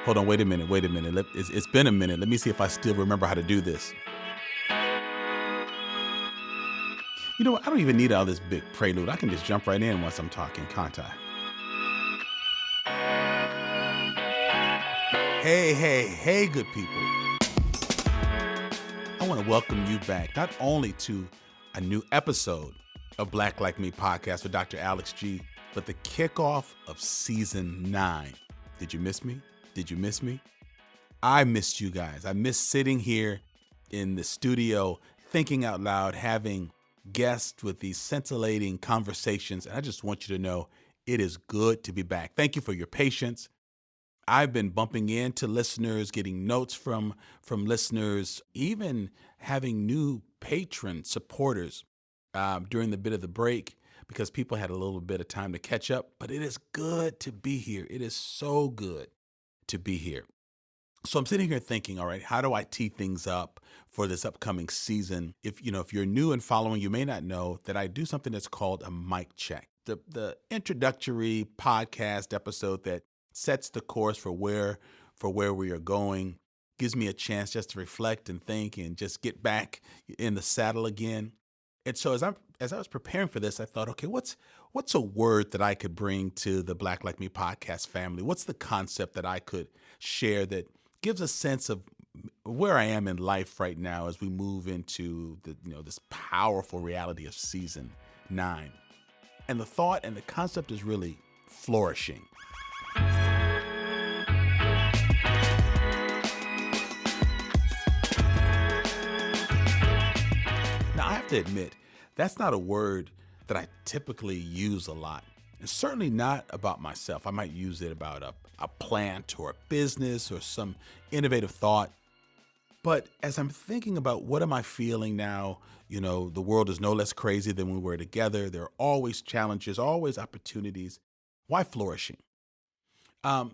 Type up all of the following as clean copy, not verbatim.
Hold on, wait a minute. It's been a minute. Let me see if I still remember how to do this. You know what? I don't even need all this big prelude. I can just jump right in once I'm talking, can't I? Hey, good people. I want to welcome you back, not only to a new episode of Black Like Me podcast with Dr. Alex G, but the kickoff of season 9. Did you miss me? Did you miss me? I missed you guys. I missed sitting here in the studio, thinking out loud, having guests with these scintillating conversations. And I just want you to know it is good to be back. Thank you for your patience. I've been bumping into listeners, getting notes from listeners, even having new patron supporters during the bit of the break because people had a little bit of time to catch up. But it is good to be here. It is so good to be here. So I'm sitting here thinking, all right, how do I tee things up for this upcoming season? If you're new and following, you may not know that I do something that's called a mic check. The introductory podcast episode that sets the course for where we are going, gives me a chance just to reflect and think and just get back in the saddle again. And so as I was preparing for this, I thought, okay, what's a word that I could bring to the Black Like Me podcast family? What's the concept that I could share that gives a sense of where I am in life right now as we move into this powerful reality of season 9? And the thought and the concept is really flourishing. Now, I have to admit, that's not a word that I typically use a lot. And certainly not about myself. I might use it about a plant or a business or some innovative thought. But as I'm thinking about what am I feeling now, the world is no less crazy than when we were together. There are always challenges, always opportunities. Why flourishing? And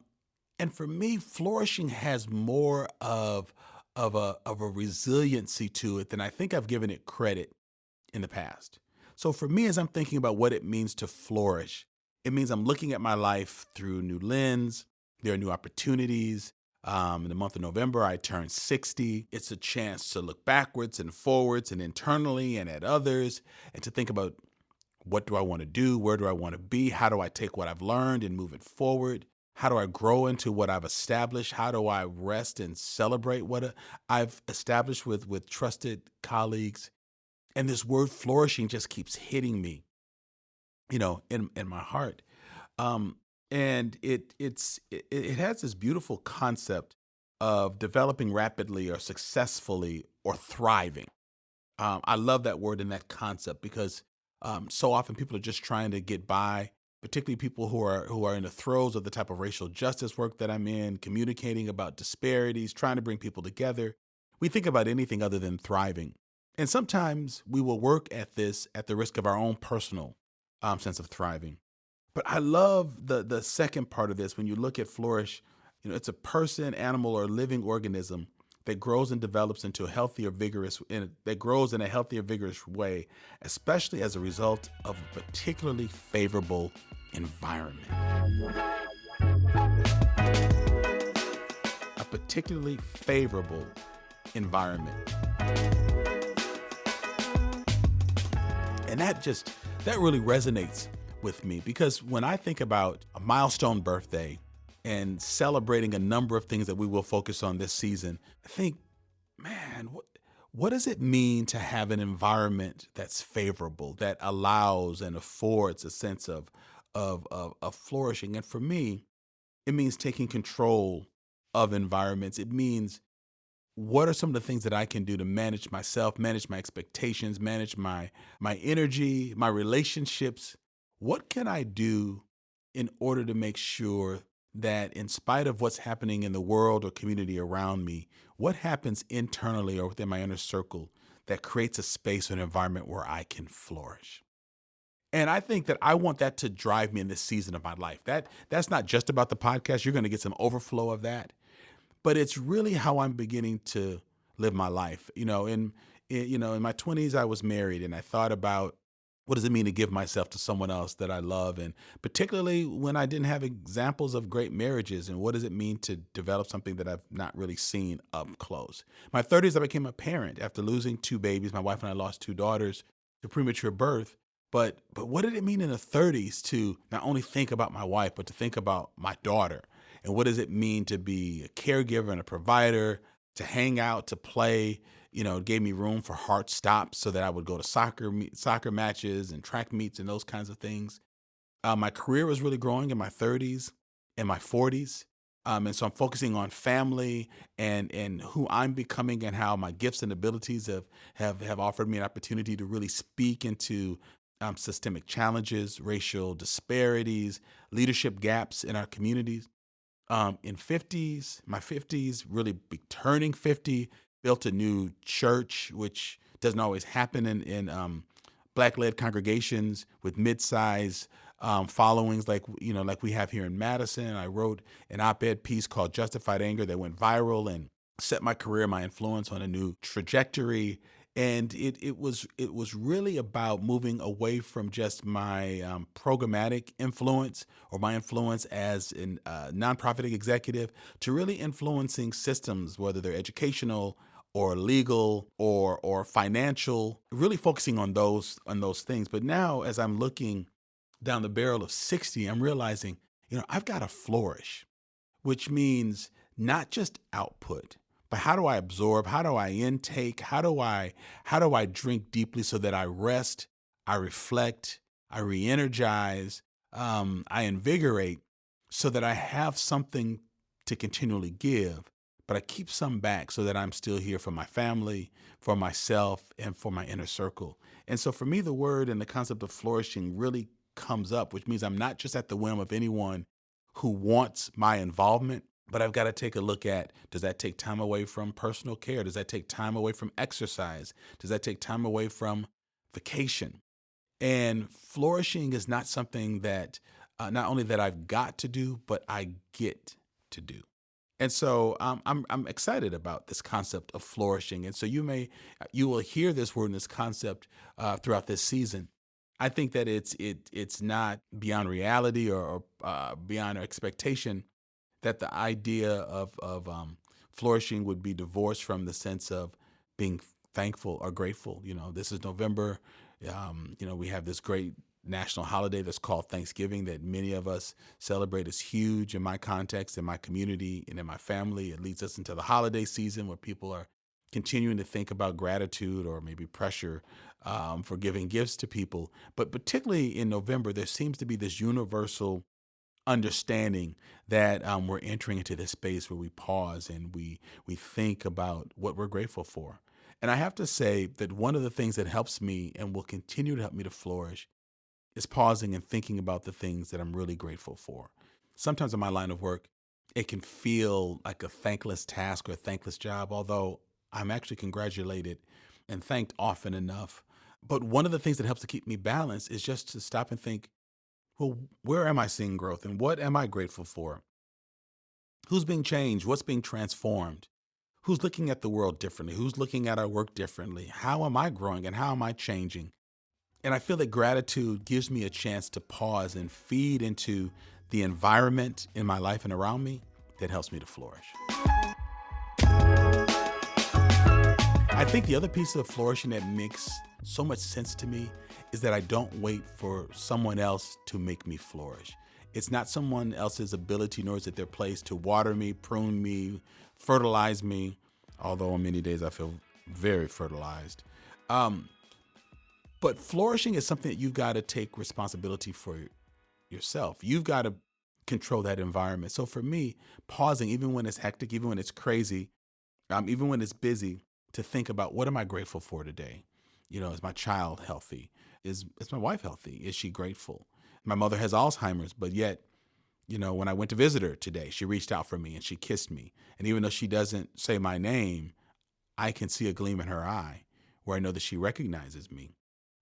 for me, flourishing has more of a resiliency to it than I think I've given it credit in the past. So for me, as I'm thinking about what it means to flourish, it means I'm looking at my life through a new lens. There are new opportunities. In the month of November, I turned 60. It's a chance to look backwards and forwards and internally and at others and to think about what do I want to do? Where do I want to be? How do I take what I've learned and move it forward? How do I grow into what I've established? How do I rest and celebrate what I've established with trusted colleagues? And this word flourishing just keeps hitting me, in my heart. And it has this beautiful concept of developing rapidly or successfully or thriving. I love that word and that concept because so often people are just trying to get by, particularly people who are in the throes of the type of racial justice work that I'm in, communicating about disparities, trying to bring people together. We think about anything other than thriving. And sometimes we will work at this at the risk of our own personal sense of thriving. But I love the second part of this. When you look at flourish, it's a person, animal, or living organism that grows and develops into that grows in a healthier, vigorous way, especially as a result of a particularly favorable environment. A particularly favorable environment. And that really resonates with me because when I think about a milestone birthday and celebrating a number of things that we will focus on this season, I think, man, what does it mean to have an environment that's favorable, that allows and affords a sense of flourishing? And for me, it means taking control of environments. It means what are some of the things that I can do to manage myself, manage my expectations, manage my energy, my relationships? What can I do in order to make sure that in spite of what's happening in the world or community around me, what happens internally or within my inner circle that creates a space or an environment where I can flourish? And I think that I want that to drive me in this season of my life. That's not just about the podcast. You're going to get some overflow of that. But it's really how I'm beginning to live my life. In my 20s, I was married, and I thought about What does it mean to give myself to someone else that I love? And particularly when I didn't have examples of great marriages, and what does it mean to develop something that I've not really seen up close? My 30s, I became a parent after losing two babies. My wife and I lost two daughters to premature birth. But what did it mean in the 30s to not only think about my wife, but to think about my daughter? And what does it mean to be a caregiver and a provider, to hang out, to play? It gave me room for heart stops so that I would go to soccer matches and track meets and those kinds of things. My career was really growing in my 30s and my 40s. And so I'm focusing on family and who I'm becoming and how my gifts and abilities have offered me an opportunity to really speak into systemic challenges, racial disparities, leadership gaps in our communities. In 50s, my 50s, really be turning 50, built a new church, which doesn't always happen in black-led congregations with mid-size followings like we have here in Madison. I wrote an op-ed piece called Justified Anger that went viral and set my career, my influence on a new trajectory. And it was really about moving away from just my programmatic influence or my influence as a nonprofit executive to really influencing systems, whether they're educational or legal or financial, really focusing on those things. But now, as I'm looking down the barrel of 60, I'm realizing, I've got to flourish, which means not just output, but how do I absorb? How do I intake? How do I drink deeply so that I rest, I reflect, I re-energize, I invigorate, so that I have something to continually give, but I keep some back so that I'm still here for my family, for myself, and for my inner circle. And so for me, the word and the concept of flourishing really comes up, which means I'm not just at the whim of anyone who wants my involvement, but I've got to take a look at, does that take time away from personal care? Does that take time away from exercise? Does that take time away from vacation? And flourishing is not something that not only that I've got to do, but I get to do. And so I'm excited about this concept of flourishing. And so you will hear this word and this concept throughout this season. I think that it's not beyond reality or beyond our expectation that the idea of flourishing would be divorced from the sense of being thankful or grateful. This is November. We have this great national holiday that's called Thanksgiving that many of us celebrate. Is huge in my context, in my community, and in my family. It leads us into the holiday season where people are continuing to think about gratitude or maybe pressure for giving gifts to people. But particularly in November, there seems to be this universal understanding that we're entering into this space where we pause and we think about what we're grateful for. And I have to say that one of the things that helps me and will continue to help me to flourish is pausing and thinking about the things that I'm really grateful for. Sometimes in my line of work, it can feel like a thankless task or a thankless job, although I'm actually congratulated and thanked often enough. But one of the things that helps to keep me balanced is just to stop and think, well, where am I seeing growth and what am I grateful for? Who's being changed? What's being transformed? Who's looking at the world differently? Who's looking at our work differently? How am I growing and how am I changing? And I feel that gratitude gives me a chance to pause and feed into the environment in my life and around me that helps me to flourish. I think the other piece of flourishing that makes so much sense to me is that I don't wait for someone else to make me flourish. It's not someone else's ability, nor is it their place to water me, prune me, fertilize me, although on many days I feel very fertilized. Um, but flourishing is something that you've got to take responsibility for yourself. You've got to control that environment. So for me, pausing, even when it's hectic, even when it's crazy, even when it's busy, to think about what am I grateful for today? Is my child healthy? Is my wife healthy? Is she grateful? My mother has Alzheimer's, but yet, when I went to visit her today, she reached out for me and she kissed me. And even though she doesn't say my name, I can see a gleam in her eye where I know that she recognizes me.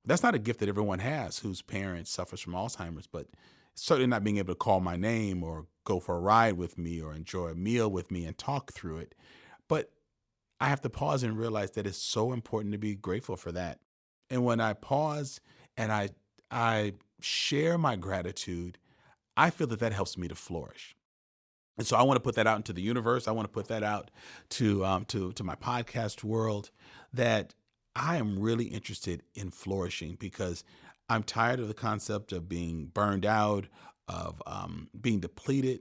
That's not a gift that everyone has whose parents suffers from Alzheimer's, but certainly not being able to call my name or go for a ride with me or enjoy a meal with me and talk through it. But I have to pause and realize that it's so important to be grateful for that. And when I pause and I share my gratitude, I feel that that helps me to flourish. And so I want to put that out into the universe. I want to put that out to my podcast world, that I am really interested in flourishing, because I'm tired of the concept of being burned out, of being depleted.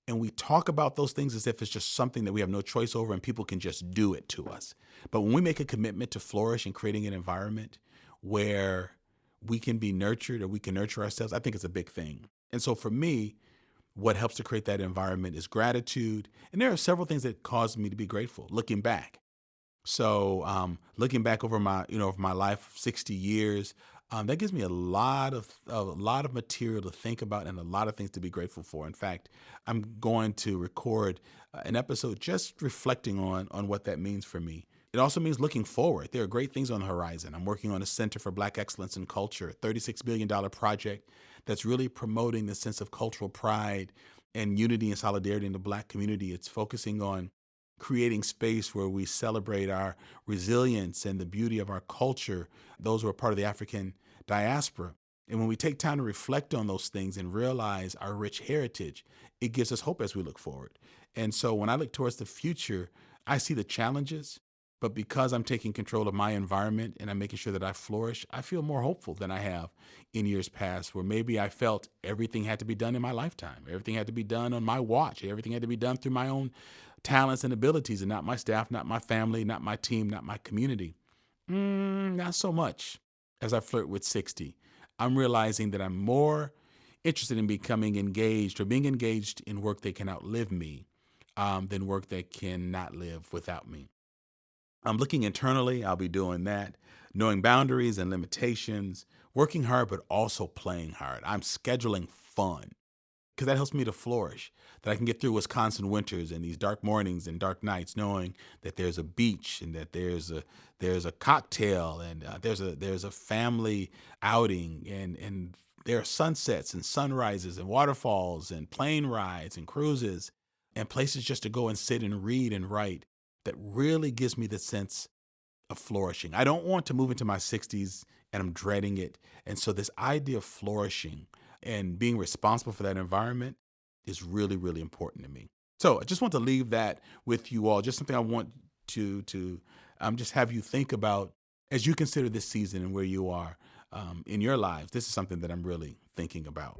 And we talk about those things as if it's just something that we have no choice over and people can just do it to us. But when we make a commitment to flourish and creating an environment where we can be nurtured, or we can nurture ourselves, I think it's a big thing. And so for me, what helps to create that environment is gratitude. And there are several things that cause me to be grateful looking back. So looking back over over my life, 60 years, that gives me a lot of material to think about and a lot of things to be grateful for. In fact, I'm going to record an episode just reflecting on what that means for me. It also means looking forward. There are great things on the horizon. I'm working on a Center for Black Excellence in Culture, a $36 billion project that's really promoting the sense of cultural pride and unity and solidarity in the Black community. It's focusing on creating space where we celebrate our resilience and the beauty of our culture, those who are part of the African diaspora. And when we take time to reflect on those things and realize our rich heritage, it gives us hope as we look forward. And so when I look towards the future, I see the challenges, but because I'm taking control of my environment and I'm making sure that I flourish, I feel more hopeful than I have in years past, where maybe I felt everything had to be done in my lifetime. Everything had to be done on my watch. Everything had to be done through my own talents and abilities, and not my staff, not my family, not my team, not my community. Not so much. As I flirt with 60, I'm realizing that I'm more interested in becoming engaged, or being engaged in work that can outlive me, than work that cannot live without me. I'm looking internally. I'll be doing that, knowing boundaries and limitations, working hard, but also playing hard. I'm scheduling fun, because that helps me to flourish. That I can get through Wisconsin winters and these dark mornings and dark nights, knowing that there's a beach, and that there's a cocktail, and there's a family outing, and there are sunsets and sunrises and waterfalls and plane rides and cruises and places just to go and sit and read and write. That really gives me the sense of flourishing. I don't want to move into my 60s and I'm dreading it. And so this idea of flourishing and being responsible for that environment is really, really important to me. So I just want to leave that with you all. Just something I want to just have you think about as you consider this season and where you are in your lives. This is something that I'm really thinking about.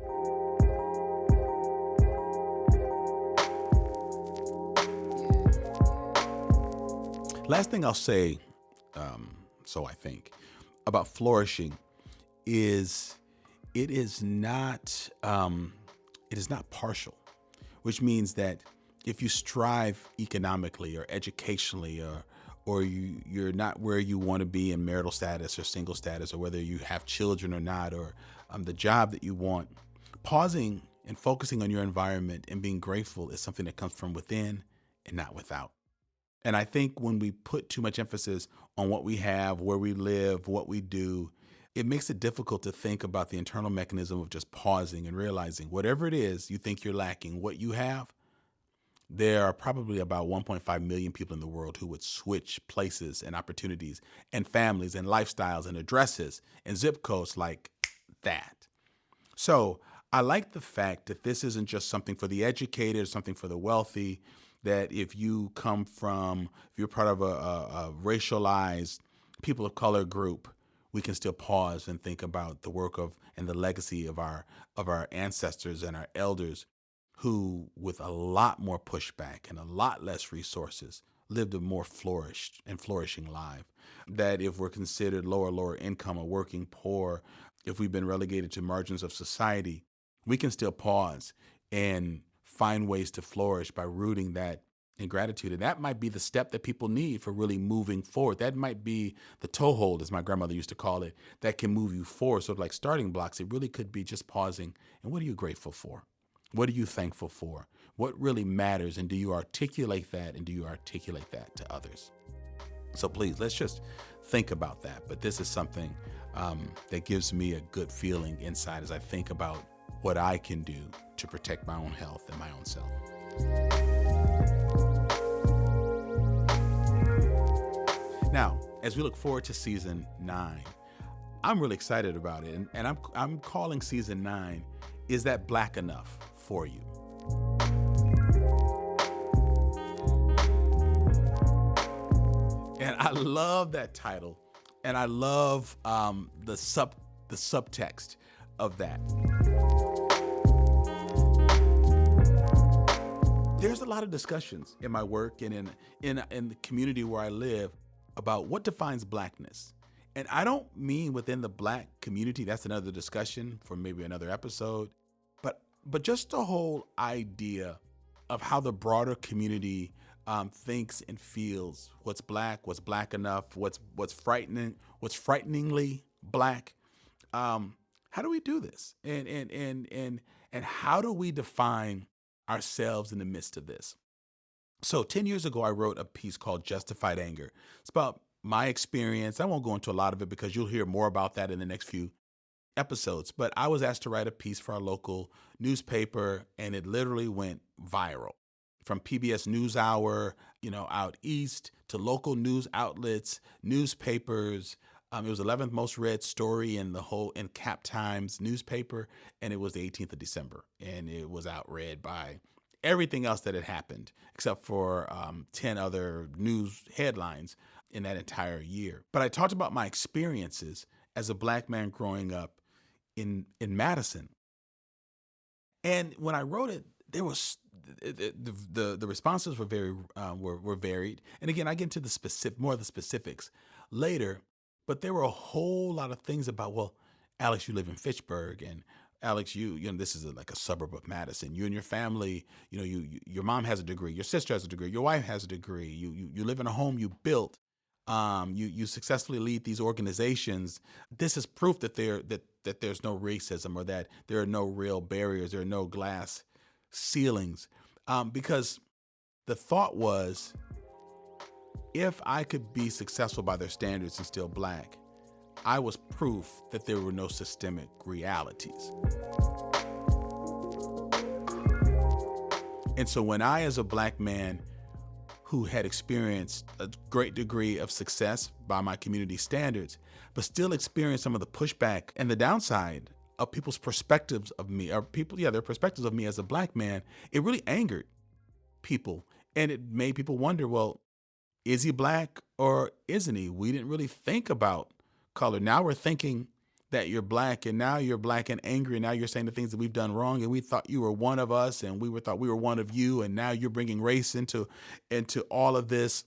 Last thing I'll say, so I think, about flourishing is it is not partial, which means that if you strive economically or educationally, or you're not where you want to be in marital status or single status, or whether you have children or not, or the job that you want, pausing and focusing on your environment and being grateful is something that comes from within and not without. And I think when we put too much emphasis on what we have, where we live, what we do, it makes it difficult to think about the internal mechanism of just pausing and realizing whatever it is you think you're lacking, what you have, there are probably about 1.5 million people in the world who would switch places and opportunities and families and lifestyles and addresses and zip codes like that. So I like the fact that this isn't just something for the educated, something for the wealthy, that if you're part of a racialized people of color group, we can still pause and think about the work of and the legacy of our ancestors and our elders, who, with a lot more pushback and a lot less resources, lived a more flourished and flourishing life. That if we're considered lower income or working poor, if we've been relegated to margins of society, we can still pause and find ways to flourish by rooting that in gratitude. And that might be the step that people need for really moving forward. That might be the toehold, as my grandmother used to call it, that can move you forward. Sort of like starting blocks. It really could be just pausing. And what are you grateful for? What are you thankful for? What really matters? And do you articulate that? And do you articulate that to others? So please, let's just think about that. But this is something that gives me a good feeling inside as I think about what I can do to protect my own health and my own self. Now, as we look forward to season 9, I'm really excited about it. And I'm calling season 9, Is That Black Enough for You? And I love that title. And I love the subtext of that. There's a lot of discussions in my work and in the community where I live about what defines blackness. And I don't mean within the black community, that's another discussion for maybe another episode, but just the whole idea of how the broader community thinks and feels what's black enough, what's frightening, what's frighteningly black. How do we do this? And how do we define ourselves in the midst of this? So 10 years ago, I wrote a piece called Justified Anger. It's about my experience. I won't go into a lot of it because you'll hear more about that in the next few episodes. But I was asked to write a piece for our local newspaper, and it literally went viral. From PBS NewsHour, out east, to local news outlets, newspapers. It was 11th most read story in Cap Times newspaper, and it was the 18th of December, and it was outread by everything else that had happened, except for 10 other news headlines in that entire year. But I talked about my experiences as a black man growing up in Madison. And when I wrote it, there was the responses were very were varied. And again, I get into more of the specifics later. But there were a whole lot of things about, well, Alex, you live in Fitchburg, and Alex, this is like a suburb of Madison. You and your family, your mom has a degree, your sister has a degree, your wife has a degree. You live in a home you built. You successfully lead these organizations. This is proof that there's no racism, or that there are no real barriers, there are no glass ceilings, because the thought was, if I could be successful by their standards and still black, I was proof that there were no systemic realities. And so when I, as a black man who had experienced a great degree of success by my community standards, but still experienced some of the pushback and the downside of people's perspectives of me, their perspectives of me as a black man, it really angered people. And it made people wonder, well, is he black or isn't he? We didn't really think about color. Now we're thinking that you're black, and now you're black and angry, and now you're saying the things that we've done wrong, and we thought you were one of us, and thought we were one of you, and now you're bringing race into all of this.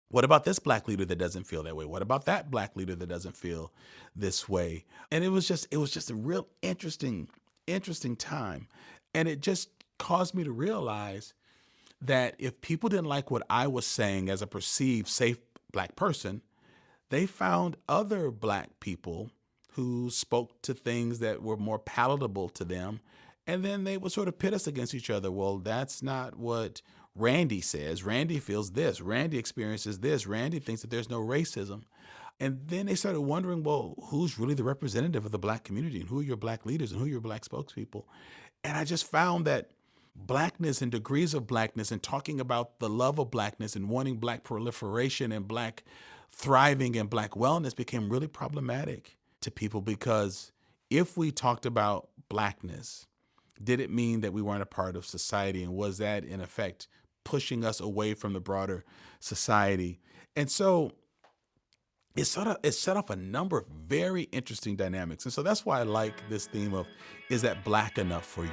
What about this black leader that doesn't feel that way? What about that black leader that doesn't feel this way? And it was just a real interesting time. And it just caused me to realize that if people didn't like what I was saying as a perceived safe black person, they found other black people who spoke to things that were more palatable to them. And then they would sort of pit us against each other. Well, that's not what Randy says. Randy feels this. Randy experiences this. Randy thinks that there's no racism. And then they started wondering, well, who's really the representative of the black community, and who are your black leaders, and who are your black spokespeople? And I just found that blackness and degrees of blackness, and talking about the love of blackness and wanting black proliferation and black thriving and black wellness became really problematic to people, because if we talked about blackness, did it mean that we weren't a part of society? And was that, in effect, pushing us away from the broader society? And so it set off a number of very interesting dynamics. And so that's why I like this theme of, is that black enough for you?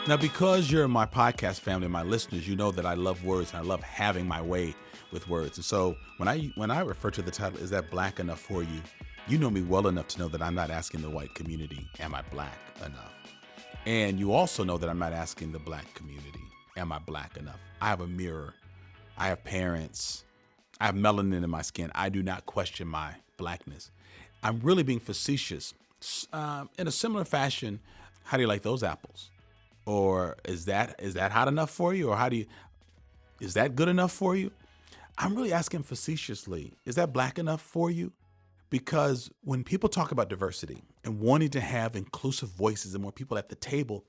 Now, because you're my podcast family, my listeners, you know that I love words, and I love having my way with words. And so when I refer to the title, Is That Black Enough for You? You know me well enough to know that I'm not asking the white community, am I black enough? And you also know that I'm not asking the black community, am I black enough? I have a mirror. I have parents. I have melanin in my skin. I do not question my blackness. I'm really being facetious. In a similar fashion, how do you like those apples? Or is that hot enough for you? Or is that good enough for you? I'm really asking facetiously, is that black enough for you? Because when people talk about diversity and wanting to have inclusive voices and more people at the table,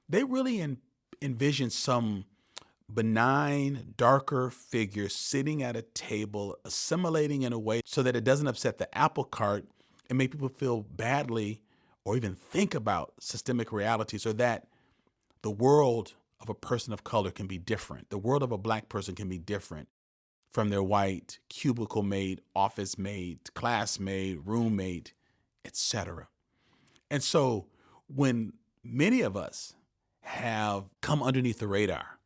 They really envision some benign, darker figure sitting at a table, assimilating in a way so that it doesn't upset the apple cart and make people feel badly or even think about systemic realities, or that the world of a person of color can be different. The world of a black person can be different from their white cubicle mate, office mate, classmate, roommate, etc. And so when many of us have come underneath the radar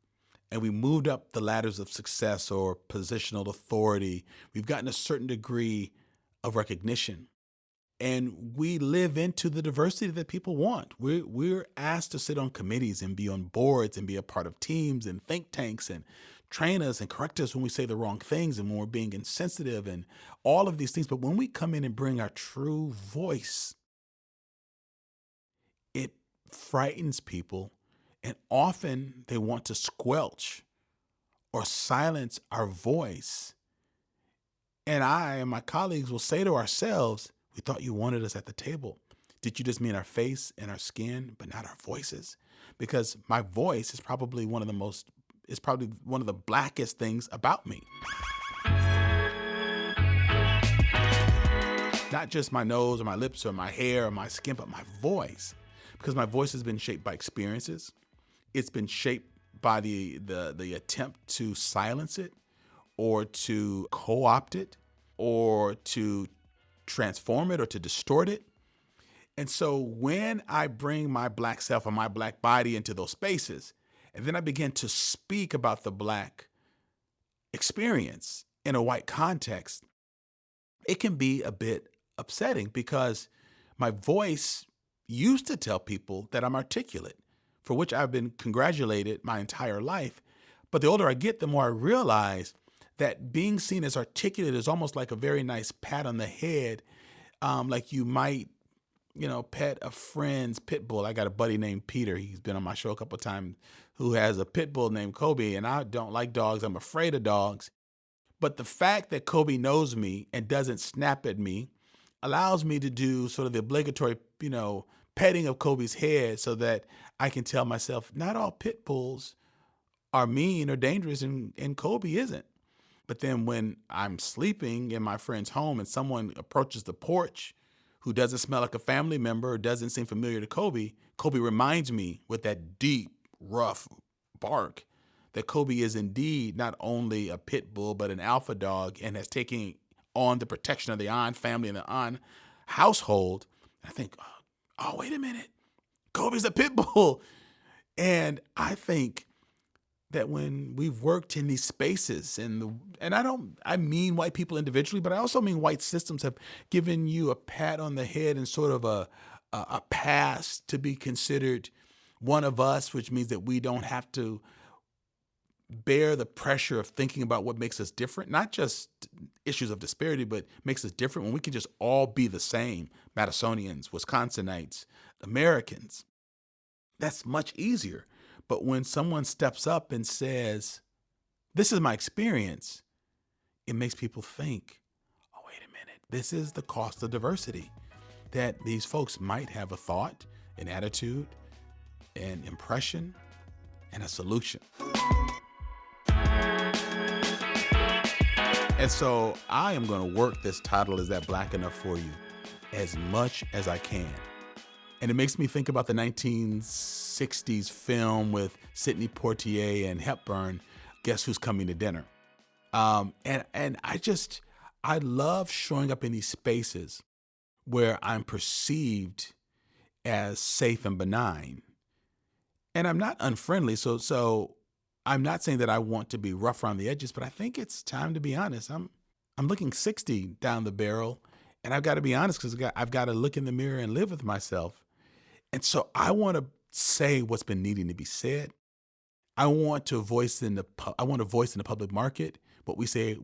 and we moved up the ladders of success or positional authority, we've gotten a certain degree of recognition, and we live into the diversity that people want. We're asked to sit on committees and be on boards and be a part of teams and think tanks and train us and correct us when we say the wrong things and when we're being insensitive and all of these things. But when we come in and bring our true voice, it frightens people, and often they want to squelch or silence our voice. And I and my colleagues will say to ourselves, we thought you wanted us at the table. Did you just mean our face and our skin, but not our voices? Because my voice is probably one of the blackest things about me. Not just my nose or my lips or my hair or my skin, but my voice. Because my voice has been shaped by experiences. It's been shaped by the attempt to silence it or to co-opt it or to transform it or to distort it. And so when I bring my black self or my black body into those spaces, and then I begin to speak about the black experience in a white context, it can be a bit upsetting because my voice used to tell people that I'm articulate, for which I've been congratulated my entire life. But the older I get, the more I realize that being seen as articulate is almost like a very nice pat on the head, like you might, pet a friend's pit bull. I got a buddy named Peter. He's been on my show a couple of times, who has a pit bull named Kobe, and I don't like dogs. I'm afraid of dogs. But the fact that Kobe knows me and doesn't snap at me allows me to do sort of the obligatory, petting of Kobe's head so that I can tell myself, not all pit bulls are mean or dangerous, and Kobe isn't. But then when I'm sleeping in my friend's home and someone approaches the porch who doesn't smell like a family member or doesn't seem familiar to Kobe, Kobe reminds me with that deep, rough bark that Kobe is indeed not only a pit bull, but an alpha dog and has taken on the protection of the On family and the On household. I think, oh, wait a minute. Kobe's a pit bull. And I think that when we've worked in these spaces and I mean white people individually, but I also mean white systems have given you a pat on the head and sort of a pass to be considered one of us, which means that we don't have to bear the pressure of thinking about what makes us different, not just issues of disparity, but makes us different when we can just all be the same, Madisonians, Wisconsinites, Americans. That's much easier. But when someone steps up and says, this is my experience, it makes people think, oh, wait a minute, this is the cost of diversity, that these folks might have a thought, an attitude, an impression, and a solution. And so I am going to work this title, Is That Black Enough for You, as much as I can. And it makes me think about the 1960s film with Sidney Poitier and Hepburn, Guess Who's Coming to Dinner? And I love showing up in these spaces where I'm perceived as safe and benign. And I'm not unfriendly, so I'm not saying that I want to be rough around the edges, but I think it's time to be honest. I'm looking 60 down the barrel, and I've got to be honest because I've got to look in the mirror and live with myself. And so I want to say what's been needing to be said. I want to voice in the public market what we say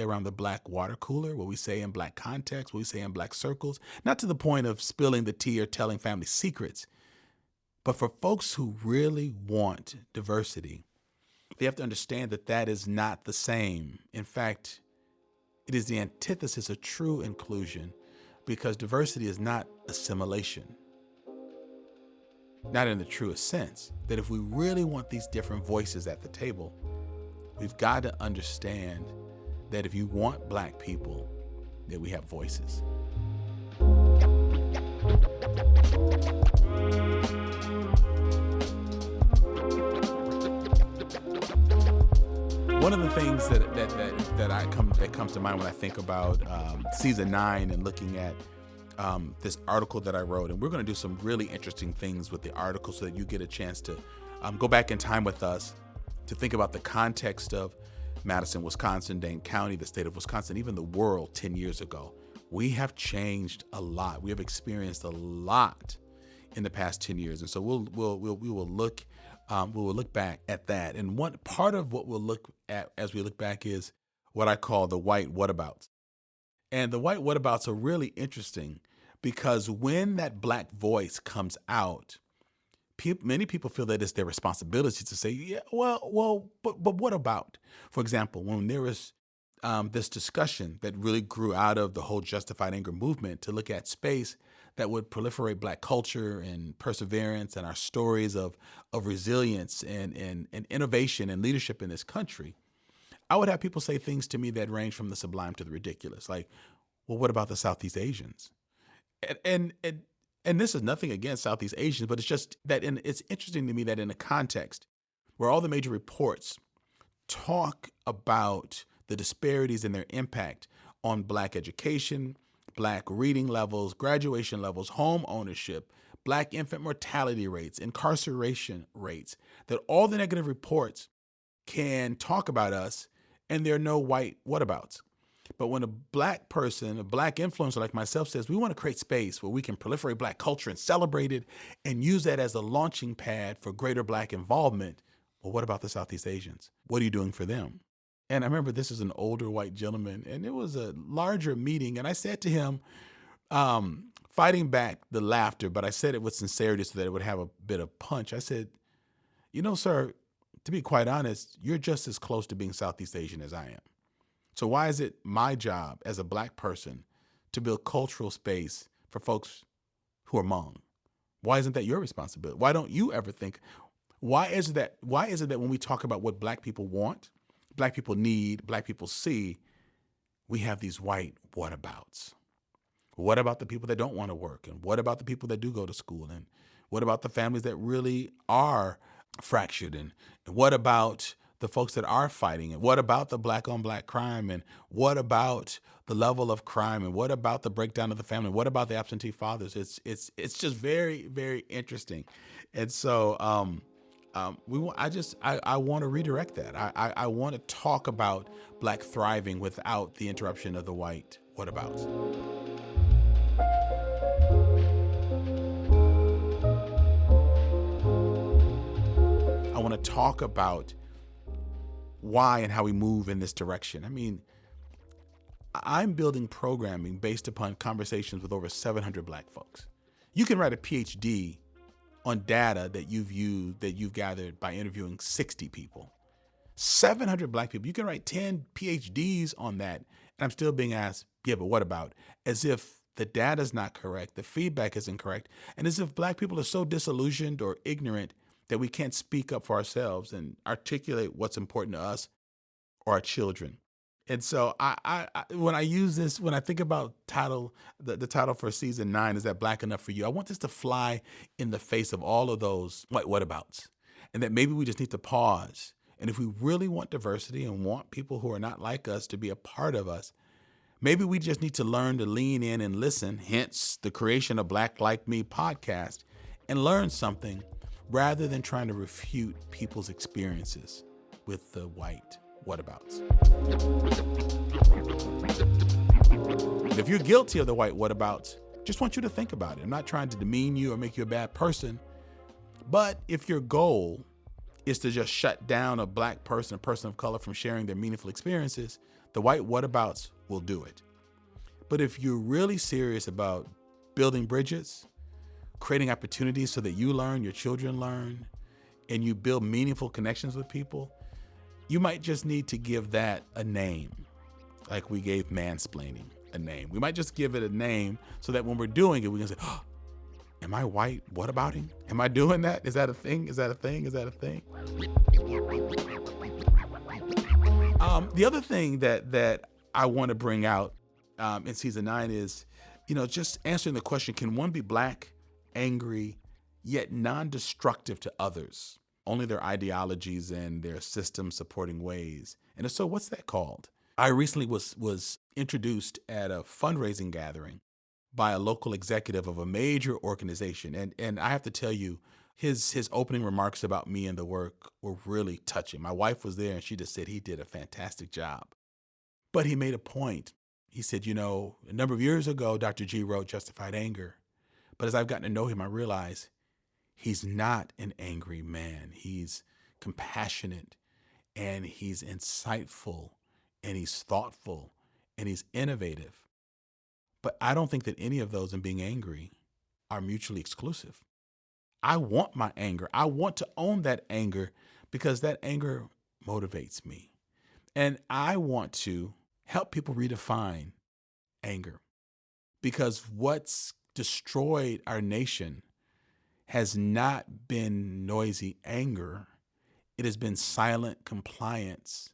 around the black water cooler, what we say in black context, what we say in black circles, not to the point of spilling the tea or telling family secrets, but for folks who really want diversity, they have to understand that that is not the same. In fact, it is the antithesis of true inclusion, because diversity is not assimilation. not in the truest sense. That if we really want these different voices at the table, we've got to understand that if you want Black people, that we have voices. One of the things that comes to mind when I think about season 9 and looking at this article that I wrote, and we're going to do some really interesting things with the article so that you get a chance to go back in time with us to think about the context of Madison, Wisconsin, Dane County, the state of Wisconsin, even the world 10 years ago. We have changed a lot. We have experienced a lot in the past 10 years, and so we will look back at that. And one part of what we'll look at as we look back is what I call the white whatabouts. And the white whatabouts are really interesting because when that Black voice comes out, many people feel that it's their responsibility to say, yeah, but what about? For example, when there was this discussion that really grew out of the whole justified anger movement to look at space that would proliferate Black culture and perseverance and our stories of resilience and innovation and leadership in this country, I would have people say things to me that range from the sublime to the ridiculous. Like, well, what about the Southeast Asians? And this is nothing against Southeast Asians, but it's just that it's interesting to me that in a context where all the major reports talk about the disparities and their impact on Black education, Black reading levels, graduation levels, home ownership, Black infant mortality rates, incarceration rates, that all the negative reports can talk about us and there are no white whatabouts. But when a Black person, a Black influencer like myself says, we want to create space where we can proliferate Black culture and celebrate it and use that as a launching pad for greater Black involvement, well, what about the Southeast Asians? What are you doing for them? And I remember this is an older white gentleman, and it was a larger meeting. And I said to him, fighting back the laughter, but I said it with sincerity so that it would have a bit of punch. I said, you know, sir, to be quite honest, you're just as close to being Southeast Asian as I am. So why is it my job as a Black person to build cultural space for folks who are Hmong? Why isn't that your responsibility? Why don't you ever think, why is it that when we talk about what Black people want, Black people need, Black people see, we have these white whatabouts? What about the people that don't want to work? And what about the people that do go to school? And what about the families that really are fractured? And what about the folks that are fighting? And what about the Black on Black crime? And what about the level of crime? And what about the breakdown of the family? What about the absentee fathers? It's just very, very interesting. And so I want to redirect that. I want to talk about Black thriving without the interruption of the white whatabouts. I want to talk about why and how we move in this direction. I mean, I'm building programming based upon conversations with over 700 Black folks. You can write a PhD on data that you've gathered by interviewing 60 people. 700 Black people. You can write 10 PhDs on that, and I'm still being asked, yeah, but what about? As if the data's not correct, the feedback isn't correct, and as if Black people are so disillusioned or ignorant that we can't speak up for ourselves and articulate what's important to us or our children. And so when I use this, when I think about the title for season 9, is that Black enough for you? I want this to fly in the face of all of those whatabouts, and that maybe we just need to pause. And if we really want diversity and want people who are not like us to be a part of us, maybe we just need to learn to lean in and listen, hence the creation of Black Like Me podcast, and learn something rather than trying to refute people's experiences with the white whatabouts. If you're guilty of the white whatabouts, just want you to think about it. I'm not trying to demean you or make you a bad person, but if your goal is to just shut down a Black person, a person of color, from sharing their meaningful experiences, the white whatabouts will do it. But if you're really serious about building bridges, creating opportunities so that you learn, your children learn, and you build meaningful connections with people, you might just need to give that a name, like we gave mansplaining a name. We might just give it a name so that when we're doing it, we can say, oh, Am I white? What about him? Am I doing that? Is that a thing? Is that a thing? Is that a thing? The other thing that I want to bring out in season 9 is, just answering the question: can one be black, angry, yet non-destructive to others? Only their ideologies and their system supporting ways. And if so, what's that called? I recently was introduced at a fundraising gathering by a local executive of a major organization, and I have to tell you, his opening remarks about me and the work were really touching. My wife was there, and she just said he did a fantastic job. But he made a point. He said, a number of years ago, Dr. G wrote Justified Anger. But as I've gotten to know him, I realize he's not an angry man. He's compassionate, and he's insightful, and he's thoughtful, and he's innovative. But I don't think that any of those and being angry are mutually exclusive. I want my anger. I want to own that anger because that anger motivates me. And I want to help people redefine anger, because what's destroyed our nation has not been noisy anger. It has been silent compliance,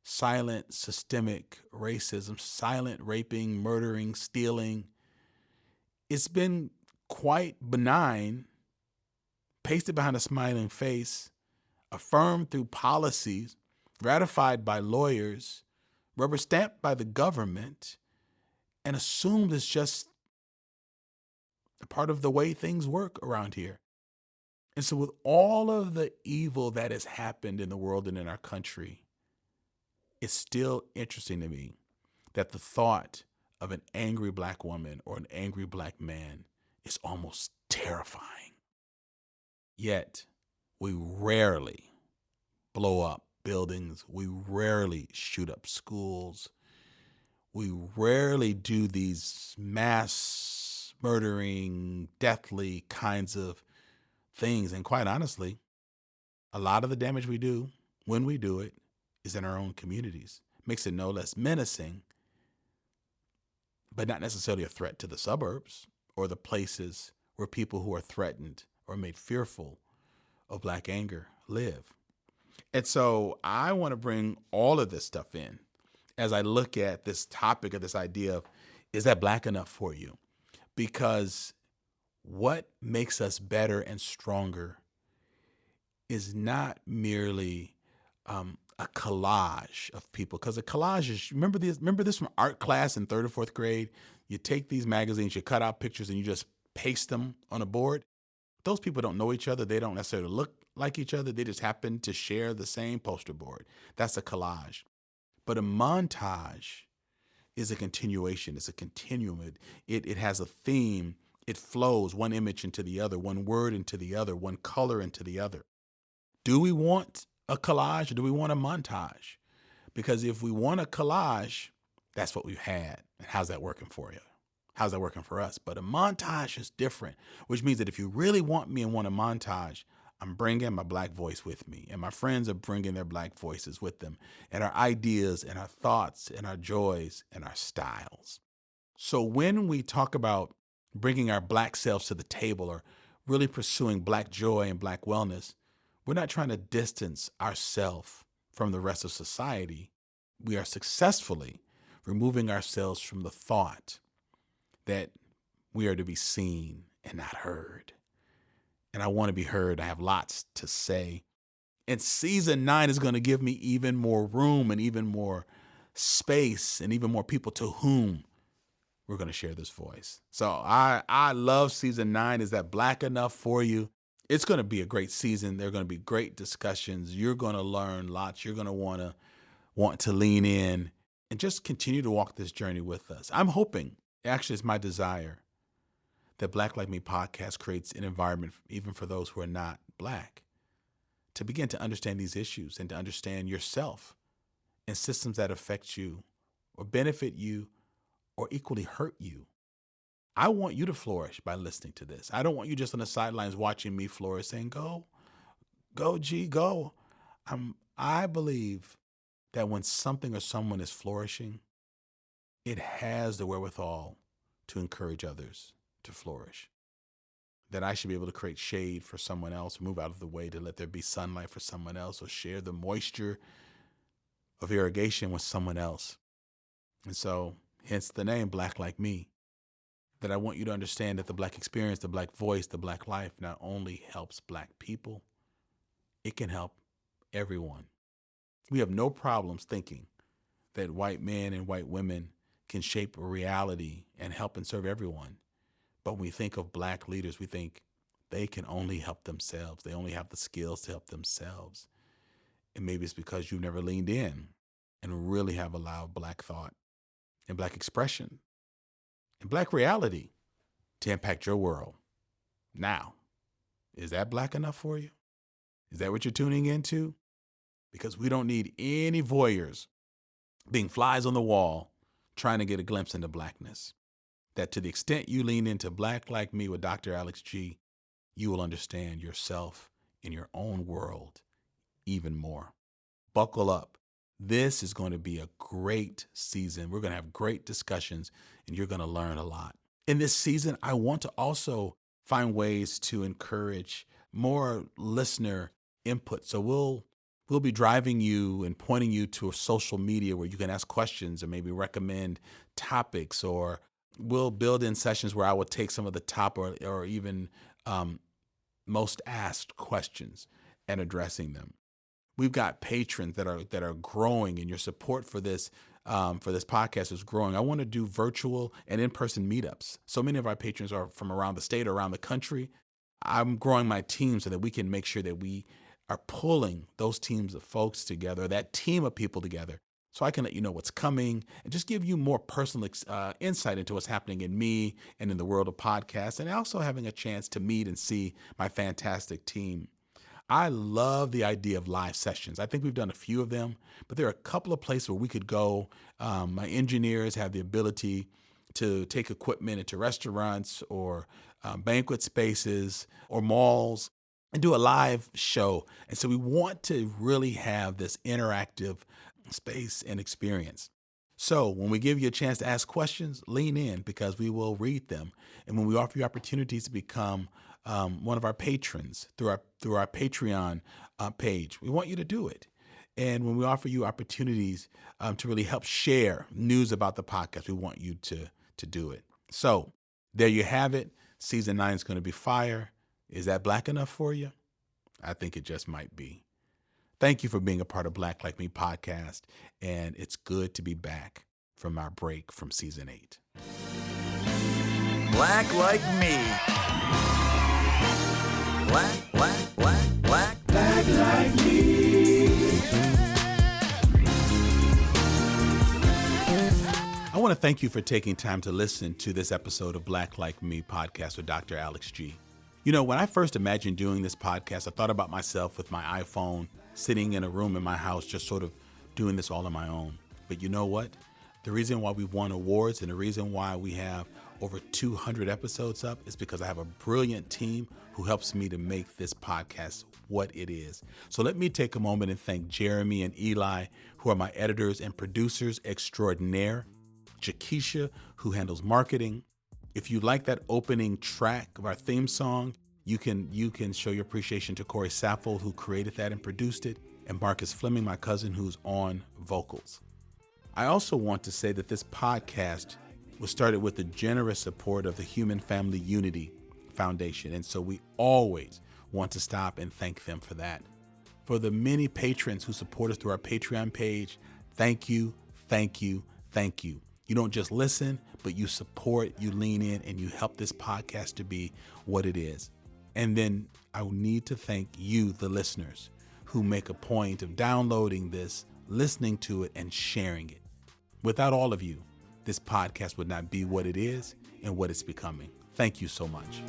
silent systemic racism, silent raping, murdering, stealing. It's been quite benign, pasted behind a smiling face, affirmed through policies, ratified by lawyers, rubber stamped by the government, and assumed as just a part of the way things work around here. And so with all of the evil that has happened in the world and in our country, it's still interesting to me that the thought of an angry black woman or an angry black man is almost terrifying. Yet we rarely blow up buildings. We rarely shoot up schools. We rarely do these mass murdering, deathly kinds of things. And quite honestly, a lot of the damage we do when we do it is in our own communities. Makes it no less menacing, but not necessarily a threat to the suburbs or the places where people who are threatened or made fearful of black anger live. And so I want to bring all of this stuff in as I look at this topic of this idea of, is that black enough for you? Because what makes us better and stronger is not merely a collage of people. Because a collage is, remember this from art class in 3rd or 4th grade? You take these magazines, you cut out pictures, and you just paste them on a board. Those people don't know each other. They don't necessarily look like each other. They just happen to share the same poster board. That's a collage. But a montage is a continuation. It's a continuum. It has a theme. It flows one image into the other, one word into the other, one color into the other. Do we want a collage or do we want a montage? Because if we want a collage, that's what we've had. And how's that working for you? How's that working for us? But a montage is different, which means that if you really want me and want a montage, I'm bringing my black voice with me, and my friends are bringing their black voices with them, and our ideas and our thoughts and our joys and our styles. So when we talk about bringing our black selves to the table or really pursuing black joy and black wellness, we're not trying to distance ourselves from the rest of society. We are successfully removing ourselves from the thought that we are to be seen and not heard. And I want to be heard. I have lots to say. And season 9 is going to give me even more room and even more space and even more people to whom we're going to share this voice. So I love season 9. Is that black enough for you? It's going to be a great season. There are going to be great discussions. You're going to learn lots. You're going to want to lean in and just continue to walk this journey with us. I'm hoping, actually it's my desire, that Black Like Me podcast creates an environment even for those who are not black to begin to understand these issues and to understand yourself and systems that affect you or benefit you or equally hurt you. I want you to flourish by listening to this. I don't want you just on the sidelines watching me flourish saying, go, G, go. I believe that when something or someone is flourishing, it has the wherewithal to encourage others to flourish. that I should be able to create shade for someone else, move out of the way to let there be sunlight for someone else, or share the moisture of irrigation with someone else. And so, hence the name Black Like Me, that I want you to understand that the Black experience, the Black voice, the Black life not only helps Black people, it can help everyone. We have no problems thinking that white men and white women can shape a reality and help and serve everyone. But when we think of Black leaders, we think they can only help themselves. They only have the skills to help themselves. And maybe it's because you've never leaned in and really have allowed Black thought and Black expression and Black reality to impact your world. Now, is that Black enough for you? Is that what you're tuning into? Because we don't need any voyeurs being flies on the wall trying to get a glimpse into Blackness. That to the extent you lean into Black Like Me with Dr. Alex G, you will understand yourself in your own world even more. Buckle up. This is going to be a great season. We're going to have great discussions, and you're going to learn a lot. In this season, I want to also find ways to encourage more listener input. So we'll be driving you and pointing you to a social media where you can ask questions or maybe recommend topics, or we'll build in sessions where I will take some of the top or even most asked questions and addressing them. We've got patrons that are growing, and your support for this podcast is growing. I want to do virtual and in-person meetups. So many of our patrons are from around the state or around the country. I'm growing my team so that we can make sure that we are pulling those teams of folks together, that team of people together, so I can let you know what's coming and just give you more personal insight into what's happening in me and in the world of podcasts, and also having a chance to meet and see my fantastic team. I love the idea of live sessions. I think we've done a few of them, but there are a couple of places where we could go. My engineers have the ability to take equipment into restaurants or banquet spaces or malls and do a live show. And so we want to really have this interactive space and experience. So when we give you a chance to ask questions, lean in, because we will read them. And when we offer you opportunities to become one of our patrons through our Patreon page, we want you to do it. And when we offer you opportunities to really help share news about the podcast, we want you to do it. So there you have it. Season 9 is going to be fire. Is that Black enough for you? I think it just might be. Thank you for being a part of Black Like Me podcast, and it's good to be back from our break from season 8. Black Like Me. Black like me. I want to thank you for taking time to listen to this episode of Black Like Me podcast with Dr. Alex G. You know, when I first imagined doing this podcast, I thought about myself with my iPhone sitting in a room in my house, just sort of doing this all on my own. But you know what? The reason why we've won awards and the reason why we have over 200 episodes up is because I have a brilliant team who helps me to make this podcast what it is. So let me take a moment and thank Jeremy and Eli, who are my editors and producers extraordinaire, Jakisha, who handles marketing. If you like that opening track of our theme song, you can show your appreciation to Corey Saffold, who created that and produced it, and Marcus Fleming, my cousin, who's on vocals. I also want to say that this podcast was started with the generous support of the Human Family Unity Foundation, and so we always want to stop and thank them for that. For the many patrons who support us through our Patreon page, thank you, thank you, thank you. You don't just listen, but you support, you lean in, and you help this podcast to be what it is. And then I need to thank you, the listeners, who make a point of downloading this, listening to it, and sharing it. Without all of you, this podcast would not be what it is and what it's becoming. Thank you so much.